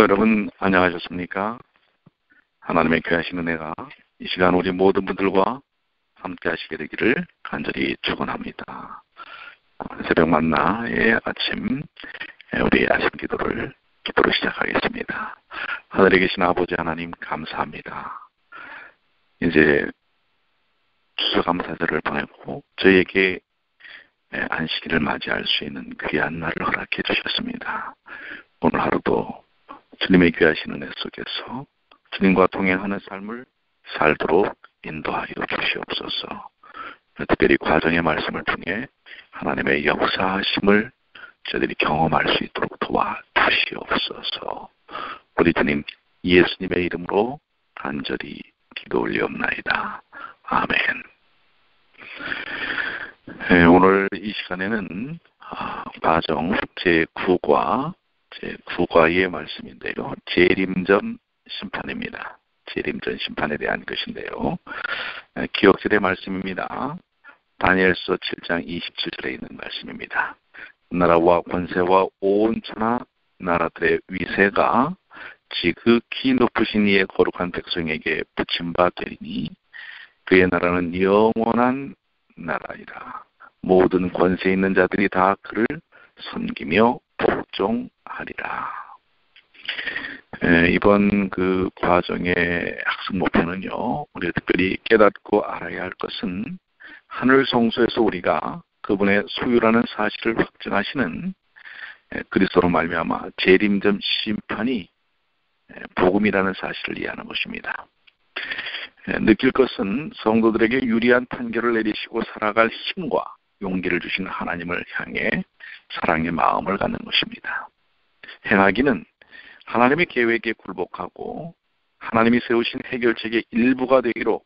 성도 여러분, 안녕하셨습니까? 하나님의 귀하신 은혜가 이 시간 우리 모든 분들과 함께 하시게 되기를 간절히 축원합니다. 새벽 만나의 아침, 우리 아침 기도로 시작하겠습니다. 하늘에 계신 아버지 하나님 감사합니다. 이제 추수감사절을 보내고 저희에게 안식일을 맞이할 수 있는 귀한 날을 허락해 주셨습니다. 오늘 하루도 주님의 귀하신 은혜 속에서 주님과 동행하는 삶을 살도록 인도하여 주시옵소서. 특별히 과정의 말씀을 통해 하나님의 역사하심을 저희들이 경험할 수 있도록 도와주시옵소서. 우리 주님 예수님의 이름으로 간절히 기도 올리옵나이다. 아멘. 오늘 이 시간에는 과정 제9과 제9과의 말씀인데요. 재림전 심판입니다. 재림전 심판에 대한 것인데요. 기억절의 말씀입니다. 다니엘서 7장 27절에 있는 말씀입니다. 나라와 권세와 온 천하 나라들의 위세가 지극히 높으신 이의 거룩한 백성에게 붙임바 되리니 그의 나라는 영원한 나라이라. 모든 권세 있는 자들이 다 그를 섬기며 복종하리라. 이번 그 과정의 학습 목표는요, 우리가 특별히 깨닫고 알아야 할 것은 하늘 성소에서 우리가 그분의 소유라는 사실을 확증하시는 그리스도로 말미암아 재림전 심판이 복음이라는 사실을 이해하는 것입니다. 느낄 것은 성도들에게 유리한 판결을 내리시고 살아갈 힘과 용기를 주신 하나님을 향해 사랑의 마음을 갖는 것입니다. 행하기는 하나님의 계획에 굴복하고 하나님이 세우신 해결책의 일부가 되기로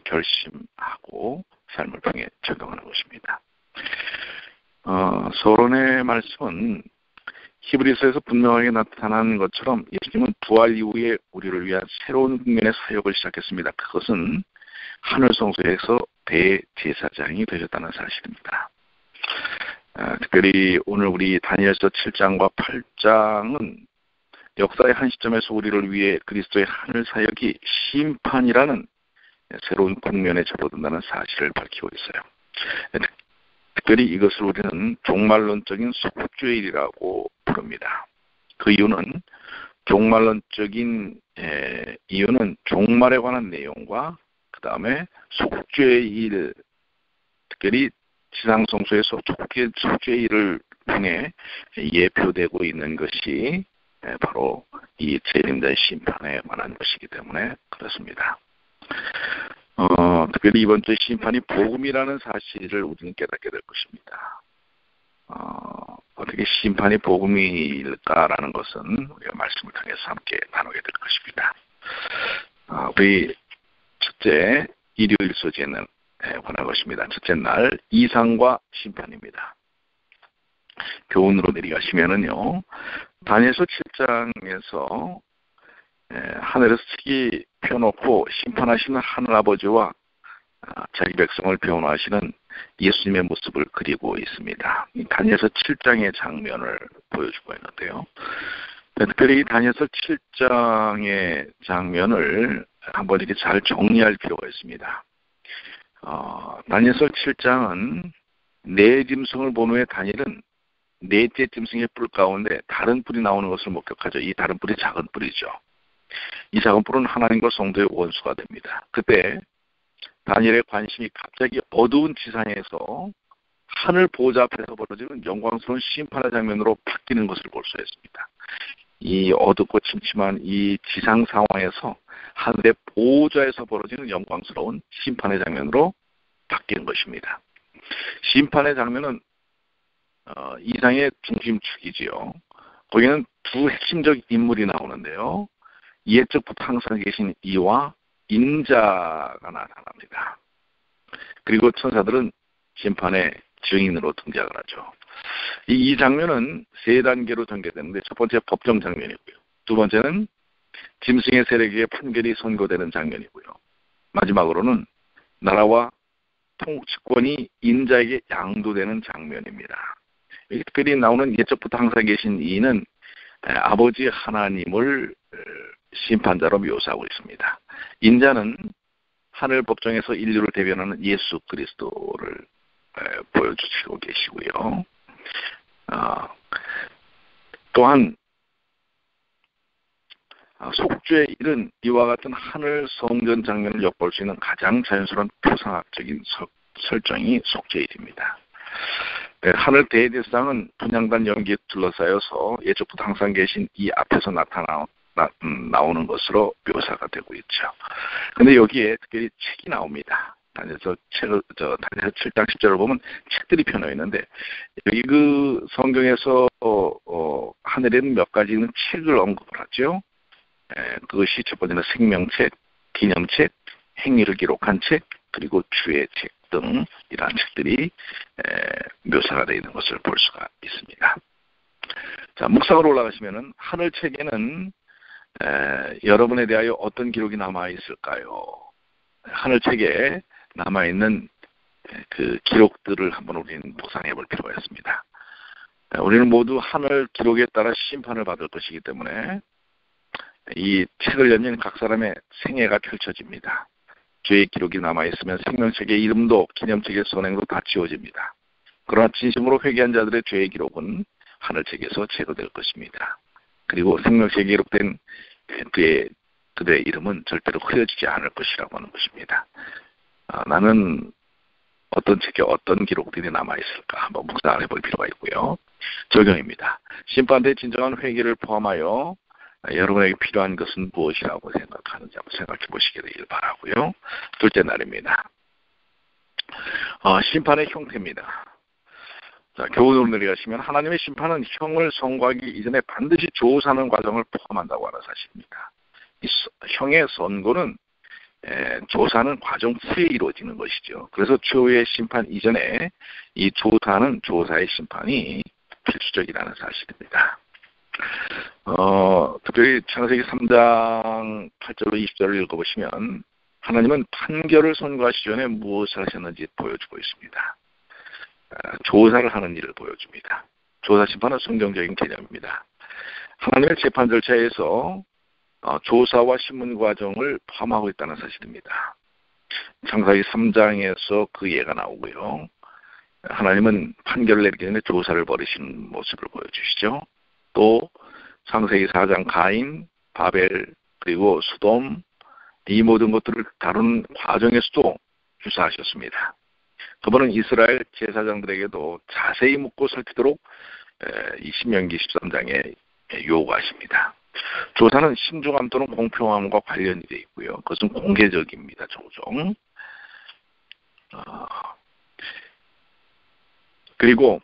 결심하고 삶을 통해 적용하는 것입니다. 서론의 말씀은 히브리서에서 분명하게 나타난 것처럼 예수님은 부활 이후에 우리를 위한 새로운 국면의 사역을 시작했습니다. 그것은 하늘성소에서 대제사장이 되셨다는 사실입니다. 특별히 오늘 우리 다니엘서 7장과 8장은 역사의 한 시점에서 우리를 위해 그리스도의 하늘 사역이 심판이라는 새로운 국면에 접어든다는 사실을 밝히고 있어요. 특별히 이것을 우리는 종말론적인 속죄의 일이라고 부릅니다. 그 이유는 종말론적인 이유는 종말에 관한 내용과 그 다음에 속죄의 일, 특별히 지상성소에서 속죄의 일을 통해 예표되고 있는 것이 바로 이 재림전 심판에 관한 것이기 때문에 그렇습니다. 특별히 이번 주 심판이 복음이라는 사실을 우리는 깨닫게 될 것입니다. 어떻게 심판이 복음일까라는 것은 우리가 말씀을 통해서 함께 나누게 될 것입니다. 우리 첫째 일요일 소재는 관한 것입니다. 첫째 날 이상과 심판입니다. 교훈으로 내려가시면은요, 다니엘서 7장에서 하늘에서 책이 펴놓고 심판하시는 하늘아버지와 자기 백성을 변호하시는 예수님의 모습을 그리고 있습니다. 다니엘서 7장의 장면을 보여주고 있는데요. 특별히 다니엘서 7장의 장면을 한번 이렇게 잘 정리할 필요가 있습니다. 다니엘서 7장은 네 짐승을 본 후에 다니엘은 넷째 짐승의 뿔 가운데 다른 뿔이 나오는 것을 목격하죠. 이 다른 뿔이 작은 뿔이죠. 이 작은 뿔은 하나님과 성도의 원수가 됩니다. 그때 다니엘의 관심이 갑자기 어두운 지상에서 하늘 보좌 앞에서 벌어지는 영광스러운 심판의 장면으로 바뀌는 것을 볼 수 있습니다. 이 어둡고 침침한 이 지상 상황에서 하늘의 보좌에서 벌어지는 영광스러운 심판의 장면으로 바뀌는 것입니다. 심판의 장면은 이상의 중심축이지요. 거기는 두 핵심적 인물이 나오는데요. 옛적부터 항상 계신 이와 인자가 나타납니다. 그리고 천사들은 심판의 증인으로 등장을 하죠. 이 장면은 세 단계로 전개되는데 첫 번째 법정 장면이고요. 두 번째는 짐승의 세력에게 판결이 선고되는 장면이고요. 마지막으로는 나라와 통치권이 인자에게 양도되는 장면입니다. 특별히 나오는 옛적부터 항상 계신 이는 아버지 하나님을 심판자로 묘사하고 있습니다. 인자는 하늘 법정에서 인류를 대변하는 예수 그리스도를 보여주시고 계시고요. 또한 속죄의 일은 이와 같은 하늘 성전 장면을 엿볼 수 있는 가장 자연스러운 표상학적인 설정이 속죄의 일입니다. 하늘 대제사장은 분향단 연기에 둘러싸여서 예적부터 항상 계신 이 앞에서 나오는 것으로 묘사가 되고 있죠. 그런데 여기에 특별히 책이 나옵니다. 다니엘서 7장 10절을 보면 책들이 펴놓여 있는데, 여기 그 성경에서 하늘에는 몇 가지는 책을 언급을 하죠. 그것이 첫 번째는 생명책, 기념책, 행위를 기록한 책, 그리고 주의 책 등 이러한 책들이 묘사가 되어 있는 것을 볼 수가 있습니다. 자, 묵상으로 올라가시면은 하늘 책에는 여러분에 대하여 어떤 기록이 남아 있을까요? 하늘 책에 남아 있는 그 기록들을 한번 우리는 묵상해 볼 필요가 있습니다. 우리는 모두 하늘 기록에 따라 심판을 받을 것이기 때문에 이 책을 열면 각 사람의 생애가 펼쳐집니다. 죄의 기록이 남아있으면 생명책의 이름도 기념책의 선행도 다 지워집니다. 그러나 진심으로 회개한 자들의 죄의 기록은 하늘책에서 제거될 것입니다. 그리고 생명책에 기록된 그들의 이름은 절대로 흐려지지 않을 것이라고 하는 것입니다. 나는 어떤 책에 어떤 기록들이 남아있을까 한번 묵상을 해볼 필요가 있고요. 적용입니다. 심판대의 진정한 회개를 포함하여 여러분에게 필요한 것은 무엇이라고 생각하는지 한번 생각해 보시게 되길 바라고요. 둘째 날입니다. 심판의 형태입니다. 자, 교훈으로 내려가시면 하나님의 심판은 형을 선고하기 이전에 반드시 조사하는 과정을 포함한다고 하는 사실입니다. 이 형의 선고는 조사하는 과정 후에 이루어지는 것이죠. 그래서 최후의 심판 이전에 이 조사하는 조사의 심판이 필수적이라는 사실입니다. 특별히 창세기 3장 8절로 20절을 읽어보시면 하나님은 판결을 선고하시기 전에 무엇을 하셨는지 보여주고 있습니다. 조사를 하는 일을 보여줍니다. 조사 심판은 성경적인 개념입니다. 하나님의 재판 절차에서 조사와 신문 과정을 포함하고 있다는 사실입니다. 창세기 3장에서 그 예가 나오고요. 하나님은 판결을 내리기 전에 조사를 벌이시는 모습을 보여주시죠. 또 창세기 4장 가인, 바벨, 그리고 소돔 이 모든 것들을 다루는 과정에서도 주사하셨습니다. 그분은 이스라엘 제사장들에게도 자세히 묻고 살피도록 이 신명기 13장에 요구하십니다. 조사는 신중함 또는 공평함과 관련이 되어 있고요. 그것은 공개적입니다. 종종. 그리고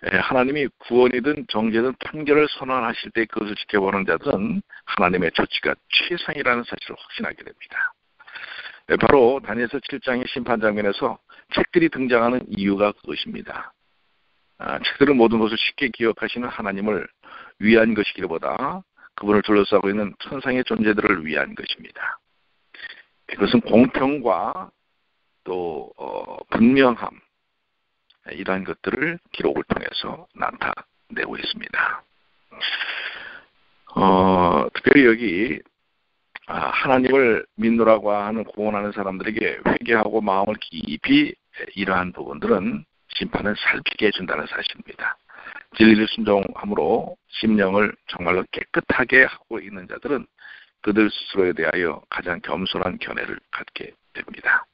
하나님이 구원이든 정죄든 판결을 선언하실 때 그것을 지켜보는 자들은 하나님의 조치가 최상이라는 사실을 확신하게 됩니다. 바로 다니엘서 7장의 심판 장면에서 책들이 등장하는 이유가 그것입니다. 책들은 모든 것을 쉽게 기억하시는 하나님을 위한 것이기보다 그분을 둘러싸고 있는 천상의 존재들을 위한 것입니다. 그것은 공평과 또 분명함 이러한 것들을 기록을 통해서 나타내고 있습니다. 특별히 여기 하나님을 믿노라고 하는 공언하는 사람들에게 회개하고 마음을 깊이 이러한 부분들은 심판을 살피게 해준다는 사실입니다. 진리를 순종함으로 심령을 정말로 깨끗하게 하고 있는 자들은 그들 스스로에 대하여 가장 겸손한 견해를 갖게 됩니다.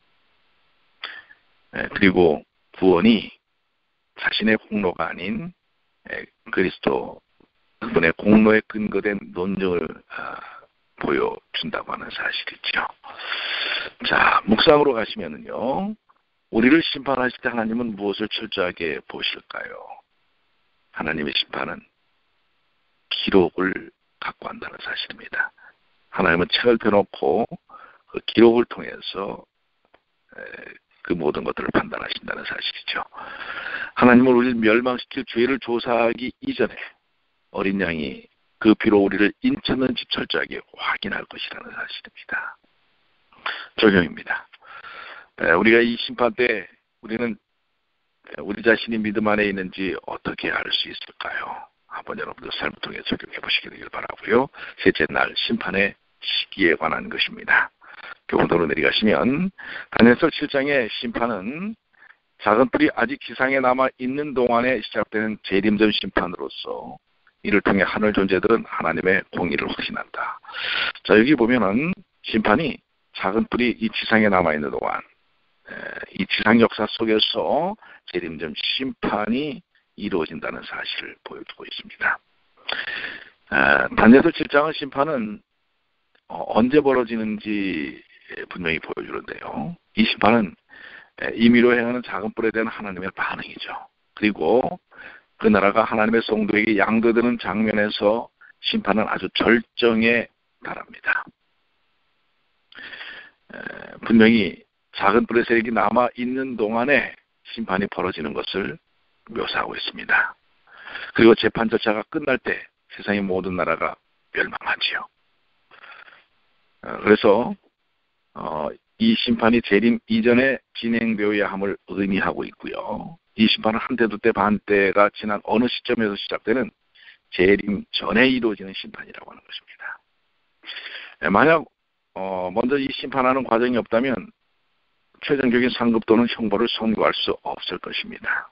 그리고 구원이 자신의 공로가 아닌 그리스도 그분의 공로에 근거된 논증을 보여준다고 하는 사실이죠. 자, 묵상으로 가시면은요, 우리를 심판하실 때 하나님은 무엇을 철저하게 보실까요? 하나님의 심판은 기록을 갖고 한다는 사실입니다. 하나님은 책을 펴놓고 그 기록을 통해서 그 모든 것들을 판단하신다는 사실이죠. 하나님은 우리를 멸망시킬 죄를 조사하기 이전에 어린 양이 그 피로 우리를 인쳤는지 철저하게 확인할 것이라는 사실입니다. 적용입니다. 우리가 이 심판 때 우리는 우리 자신이 믿음 안에 있는지 어떻게 알 수 있을까요? 한번 여러분들 삶을 통해 적용해 보시길 바라고요. 셋째 날 심판의 시기에 관한 것입니다. 교훈으로 내려가시면 다니엘서 7장의 심판은 작은 뿔이 아직 지상에 남아 있는 동안에 시작되는 재림전 심판으로서 이를 통해 하늘 존재들은 하나님의 공의를 확신한다. 자, 여기 보면은 심판이 작은 뿔이 이 지상에 남아 있는 동안 이 지상 역사 속에서 재림전 심판이 이루어진다는 사실을 보여주고 있습니다. 다니엘서 7장의 심판은 언제 벌어지는지 분명히 보여주는데요. 이 심판은 임의로 행하는 작은 뿔에 대한 하나님의 반응이죠. 그리고 그 나라가 하나님의 성도에게 양도되는 장면에서 심판은 아주 절정에 달합니다. 분명히 작은 뿔의 세력이 남아있는 동안에 심판이 벌어지는 것을 묘사하고 있습니다. 그리고 재판 절차가 끝날 때 세상의 모든 나라가 멸망하지요. 그래서 이 심판이 재림 이전에 진행되어야 함을 의미하고 있고요. 이 심판은 한때 두때 반때가 지난 어느 시점에서 시작되는 재림 전에 이루어지는 심판이라고 하는 것입니다. 만약 먼저 이 심판하는 과정이 없다면 최종적인 상급 또는 형벌을 선고할 수 없을 것입니다.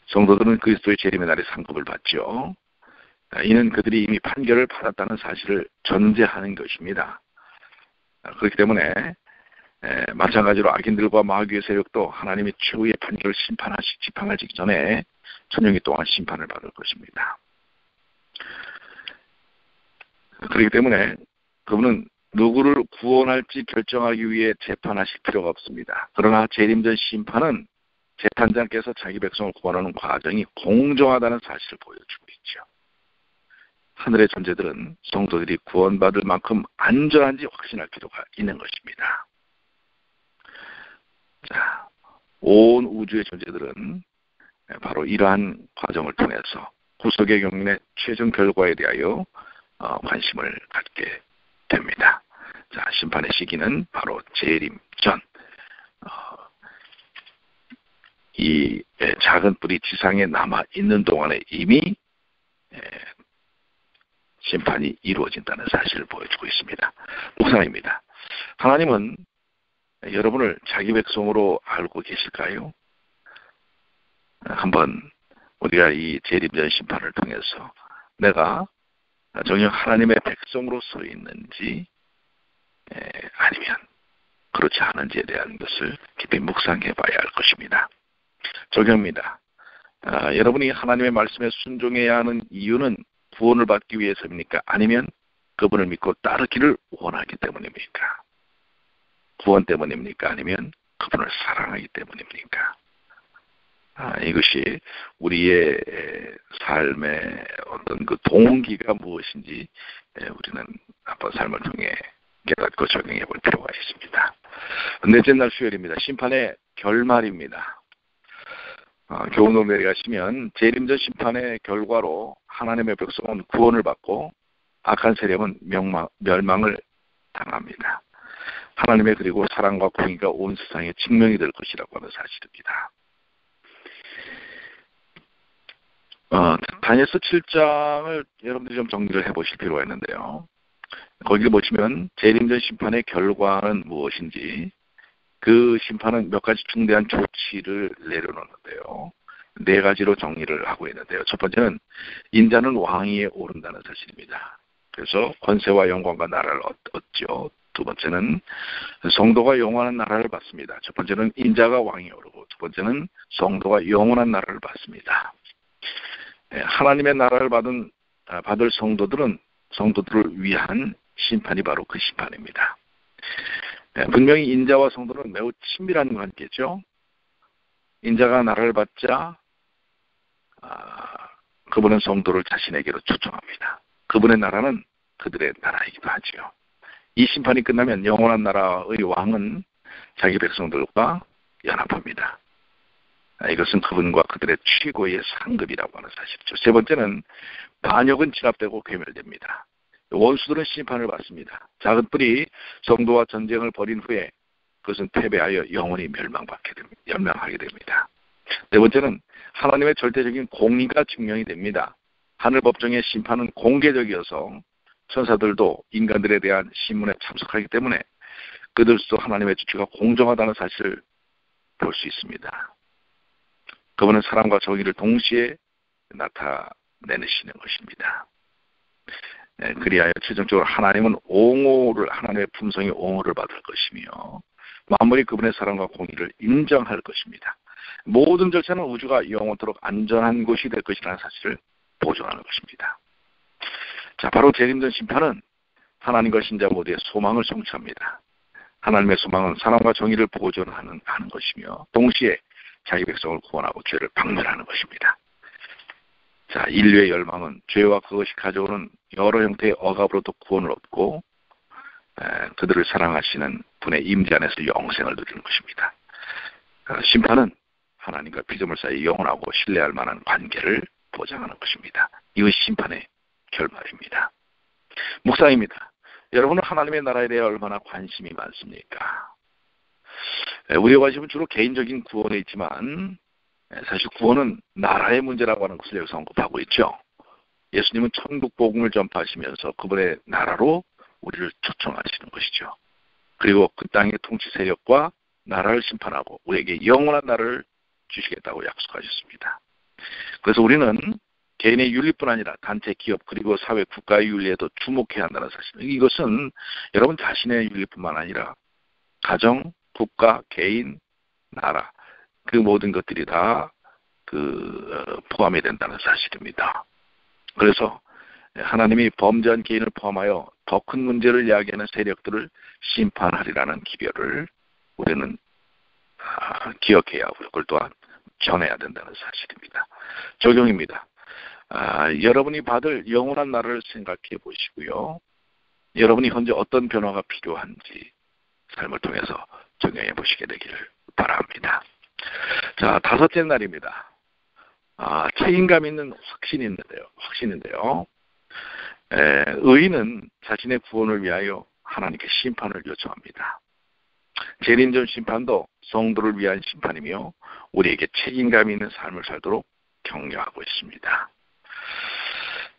성도들은 그리스도의 재림의 날에 상급을 받죠. 이는 그들이 이미 판결을 받았다는 사실을 전제하는 것입니다. 그렇기 때문에 마찬가지로 악인들과 마귀의 세력도 하나님이 최후의 판결을 집행하시기 전에 천년기 동안 심판을 받을 것입니다. 그렇기 때문에 그분은 누구를 구원할지 결정하기 위해 재판하실 필요가 없습니다. 그러나 재림전 심판은 재판장께서 자기 백성을 구원하는 과정이 공정하다는 사실을 보여주고 있죠. 하늘의 존재들은 성도들이 구원받을 만큼 안전한지 확신할 필요가 있는 것입니다. 자, 온 우주의 존재들은 바로 이러한 과정을 통해서 구속의 경륜의 최종 결과에 대하여 관심을 갖게 됩니다. 자, 심판의 시기는 바로 재림 전, 이 작은 뿔이 지상에 남아 있는 동안에 이미 심판이 이루어진다는 사실을 보여주고 있습니다. 묵상입니다. 하나님은 여러분을 자기 백성으로 알고 계실까요? 한번 우리가 이 재림전 심판을 통해서 내가 정녕 하나님의 백성으로 서 있는지 아니면 그렇지 않은지에 대한 것을 깊이 묵상해 봐야 할 것입니다. 적용입니다. 여러분이 하나님의 말씀에 순종해야 하는 이유는 구원을 받기 위해서입니까? 아니면 그분을 믿고 따르기를 원하기 때문입니까? 구원 때문입니까? 아니면 그분을 사랑하기 때문입니까? 이것이 우리의 삶의 어떤 그 동기가 무엇인지 우리는 한번 삶을 통해 깨닫고 적용해 볼 필요가 있습니다. 넷째 날 수요일입니다. 심판의 결말입니다. 교훈으로 내려가시면 재림전 심판의 결과로 하나님의 백성은 구원을 받고 악한 세력은 멸망을 당합니다. 하나님의 그리고 사랑과 공의가 온 세상에 증명이 될 것이라고 하는 사실입니다. 다니엘서 7장을 여러분들이 좀 정리를 해보실 필요가 있는데요. 거기 보시면 재림전 심판의 결과는 무엇인지, 그 심판은 몇 가지 중대한 조치를 내려놓는데요. 네 가지로 정리를 하고 있는데요. 첫 번째는 인자는 왕위에 오른다는 사실입니다. 그래서 권세와 영광과 나라를 얻죠. 두 번째는 성도가 영원한 나라를 받습니다. 첫 번째는 인자가 왕위에 오르고, 두 번째는 성도가 영원한 나라를 받습니다. 하나님의 나라를 받을 성도들을 위한 심판이 바로 그 심판입니다. 분명히 인자와 성도는 매우 친밀한 관계죠. 인자가 나라를 받자 그분은 성도를 자신에게로 초청합니다. 그분의 나라는 그들의 나라이기도 하지요. 이 심판이 끝나면 영원한 나라의 왕은 자기 백성들과 연합합니다. 이것은 그분과 그들의 최고의 상급이라고 하는 사실이죠. 세 번째는 반역은 진압되고 괴멸됩니다. 원수들은 심판을 받습니다. 작은 뿔이 성도와 전쟁을 벌인 후에 그것은 패배하여 영원히 멸망하게 됩니다. 네 번째는 하나님의 절대적인 공의가 증명이 됩니다. 하늘 법정의 심판은 공개적이어서 천사들도 인간들에 대한 신문에 참석하기 때문에 그들도 하나님의 주체가 공정하다는 사실을 볼 수 있습니다. 그분은 사랑과 정의를 동시에 나타내시는 것입니다. 그리하여 최종적으로 하나님은 하나님의 품성이 옹호를 받을 것이며 만물이 그분의 사랑과 공의를 인정할 것입니다. 모든 절차는 우주가 영원토록 안전한 곳이 될 것이라는 사실을 보존하는 것입니다. 자, 바로 재림전 심판은 하나님과 신자 모두의 소망을 성취합니다. 하나님의 소망은 사랑과 정의를 보존하는 것이며 동시에 자기 백성을 구원하고 죄를 박멸하는 것입니다. 자, 인류의 열망은 죄와 그것이 가져오는 여러 형태의 억압으로부터 구원을 얻고 그들을 사랑하시는 분의 임재 안에서 영생을 누리는 것입니다. 심판은 하나님과 피조물 사이 영원하고 신뢰할 만한 관계를 보장하는 것입니다. 이것이 심판의 결말입니다. 묵상입니다. 여러분은 하나님의 나라에 대해 얼마나 관심이 많습니까? 우리의 관심은 주로 개인적인 구원에 있지만 사실 구원은 나라의 문제라고 하는 것을 여기서 언급하고 있죠. 예수님은 천국 복음을 전파하시면서 그분의 나라로 우리를 초청하시는 것이죠. 그리고 그 땅의 통치 세력과 나라를 심판하고 우리에게 영원한 나라를 주시겠다고 약속하셨습니다. 그래서 우리는 개인의 윤리뿐 아니라 단체, 기업, 그리고 사회, 국가의 윤리에도 주목해야 한다는 사실. 이것은 여러분 자신의 윤리뿐만 아니라 가정, 국가, 개인, 나라 그 모든 것들이 다 포함이 된다는 사실입니다. 그래서 하나님이 범죄한 개인을 포함하여 더 큰 문제를 야기하는 세력들을 심판하리라는 기별을 우리는 기억해야 하고 그걸 또한 전해야 된다는 사실입니다. 적용입니다. 여러분이 받을 영원한 나라를 생각해 보시고요. 여러분이 현재 어떤 변화가 필요한지 삶을 통해서 적용해 보시게 되기를 바랍니다. 자, 다섯째 날입니다. 책임감 있는 확신인데요. 의인은 자신의 구원을 위하여 하나님께 심판을 요청합니다. 재림전 심판도 성도를 위한 심판이며 우리에게 책임감 있는 삶을 살도록 격려하고 있습니다.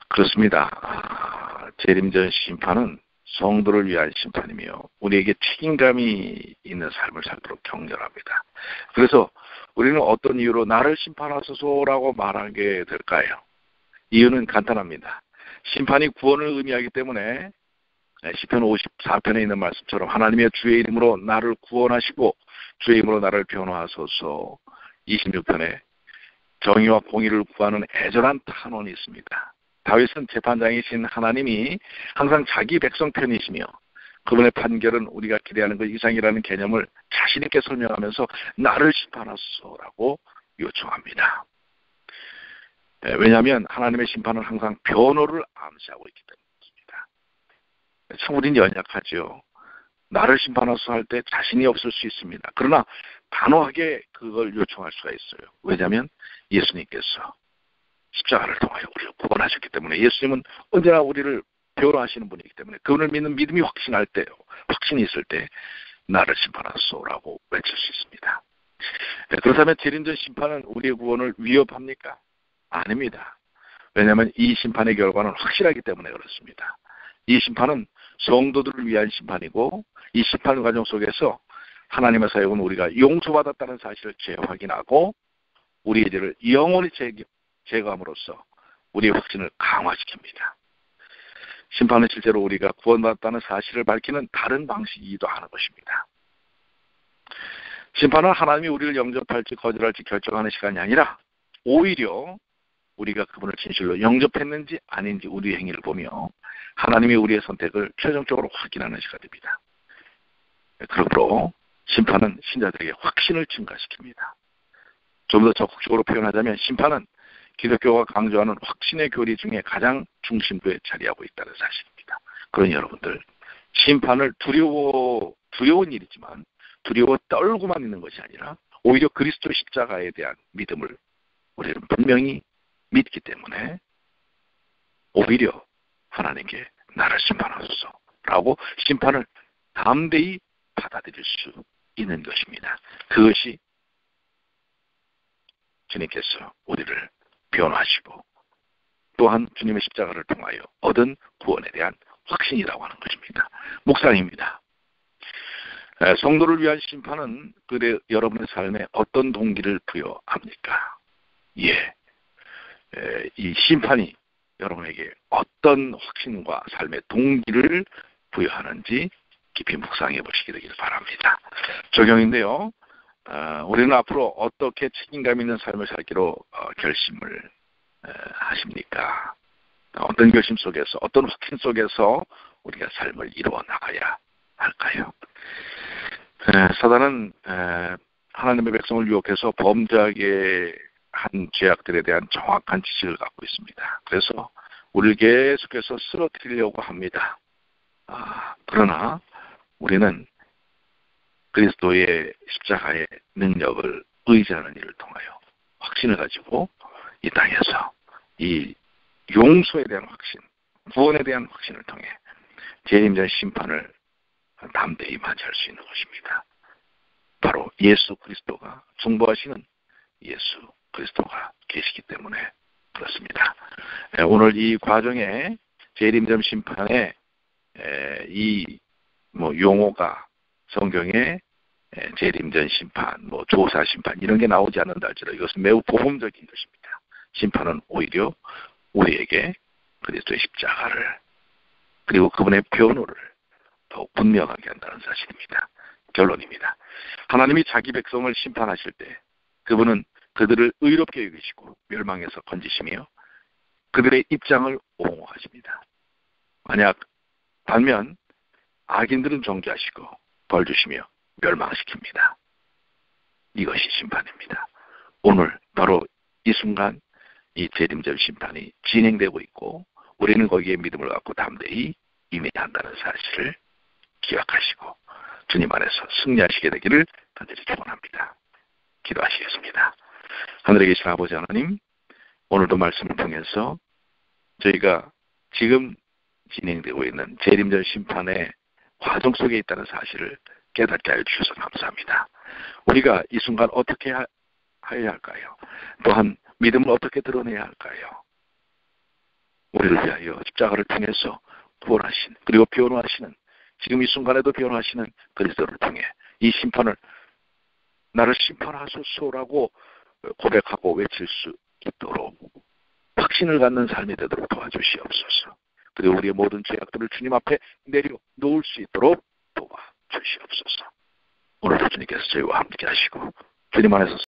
그렇습니다. 재림전 심판은 성도를 위한 심판이며 우리에게 책임감이 있는 삶을 살도록 격려합니다. 그래서 우리는 어떤 이유로 나를 심판하소서라고 말하게 될까요? 이유는 간단합니다. 심판이 구원을 의미하기 때문에 시편 54편에 있는 말씀처럼 하나님의 주의 이름으로 나를 구원하시고 주의 이름으로 나를 변호하소서. 26편에 정의와 공의를 구하는 애절한 탄원이 있습니다. 다윗은 재판장이신 하나님이 항상 자기 백성 편이시며 그분의 판결은 우리가 기대하는 것 이상이라는 개념을 자신 있게 설명하면서 나를 심판하소서라고 요청합니다. 왜냐하면 하나님의 심판은 항상 변호를 암시하고 있기 때문입니다. 참 우리는 연약하죠. 나를 심판하소서 할 때 자신이 없을 수 있습니다. 그러나 단호하게 그걸 요청할 수가 있어요. 왜냐하면 예수님께서 십자가를 통하여 우리를 구원하셨기 때문에 예수님은 언제나 우리를 변호하시는 분이기 때문에 그분을 믿는 믿음이 확신이 있을 때 나를 심판하소서라고 외칠 수 있습니다. 그렇다면 재림전 심판은 우리의 구원을 위협합니까? 아닙니다. 왜냐하면 이 심판의 결과는 확실하기 때문에 그렇습니다. 이 심판은 성도들을 위한 심판이고 이 심판 과정 속에서 하나님의 사역은 우리가 용서받았다는 사실을 재확인하고 우리의 죄를 영원히 제거함으로써 우리의 확신을 강화시킵니다. 심판은 실제로 우리가 구원받았다는 사실을 밝히는 다른 방식이기도 하는 것입니다. 심판은 하나님이 우리를 영접할지 거절할지 결정하는 시간이 아니라 오히려 우리가 그분을 진실로 영접했는지 아닌지 우리의 행위를 보며 하나님이 우리의 선택을 최종적으로 확인하는 시간입니다. 그러므로 심판은 신자들에게 확신을 증가시킵니다. 좀 더 적극적으로 표현하자면 심판은 기독교가 강조하는 확신의 교리 중에 가장 중심부에 자리하고 있다는 사실입니다. 그러니 여러분들 심판을 두려운 일이지만 두려워 떨고만 있는 것이 아니라 오히려 그리스도 십자가에 대한 믿음을 우리는 분명히 믿기 때문에 오히려 하나님께 나를 심판하소서라고 심판을 담대히 받아들일 수 있는 것입니다. 그것이 주님께서 우리를 변화하시고 또한 주님의 십자가를 통하여 얻은 구원에 대한 확신이라고 하는 것입니다. 묵상입니다. 성도를 위한 심판은 여러분의 삶에 어떤 동기를 부여합니까? 이 심판이 여러분에게 어떤 확신과 삶의 동기를 부여하는지 깊이 묵상해 보시기 되길 바랍니다. 적용인데요. 우리는 앞으로 어떻게 책임감 있는 삶을 살기로 결심을 하십니까? 어떤 결심 속에서, 어떤 확신 속에서 우리가 삶을 이루어 나가야 할까요? 사단은 하나님의 백성을 유혹해서 범죄하게 한 죄악들에 대한 정확한 지식을 갖고 있습니다. 그래서 우리를 계속해서 쓰러뜨리려고 합니다. 그러나 우리는 그리스도의 십자가의 능력을 의지하는 일을 통하여 확신을 가지고 이 땅에서 이 용서에 대한 확신, 구원에 대한 확신을 통해 재림전 심판을 담대히 맞이할 수 있는 것입니다. 바로 예수 그리스도가 중보하시는 예수 그리스도가 계시기 때문에 그렇습니다. 오늘 이 과정에 재림전 심판의 이 용어가 성경에 재림전 심판, 조사 심판 이런 게 나오지 않는다 할지라도 이것은 매우 보험적인 것입니다. 심판은 오히려 우리에게 그리스도의 십자가를 그리고 그분의 변호를 더욱 분명하게 한다는 사실입니다. 결론입니다. 하나님이 자기 백성을 심판하실 때 그분은 그들을 의롭게 여기시고 멸망에서 건지시며 그들의 입장을 옹호하십니다. 반면 악인들은 정죄하시고 벌 주시며 멸망시킵니다. 이것이 심판입니다. 오늘 바로 이 순간 이 재림전 심판이 진행되고 있고 우리는 거기에 믿음을 갖고 담대히 임해야 한다는 사실을 기억하시고 주님 안에서 승리하시게 되기를 간절히 축원합니다. 기도하시겠습니다. 하늘에 계신 아버지 하나님, 오늘도 말씀을 통해서 저희가 지금 진행되고 있는 재림전 심판의 과정 속에 있다는 사실을 깨닫게 하여 주셔서 감사합니다. 우리가 이 순간 어떻게 해야 할까요? 또한 믿음을 어떻게 드러내야 할까요? 우리를 위하여 십자가를 통해서 구원하신 그리고 변호하시는 지금 이 순간에도 변호하시는 그리스도를 통해 이 심판을 나를 심판하소서라고 고백하고 외칠 수 있도록 확신을 갖는 삶이 되도록 도와주시옵소서. 그리고 우리의 모든 죄악들을 주님 앞에 내려놓을 수 있도록 도와주시옵소서. 오늘도 주님께서 저희와 함께 하시고 주님 안에서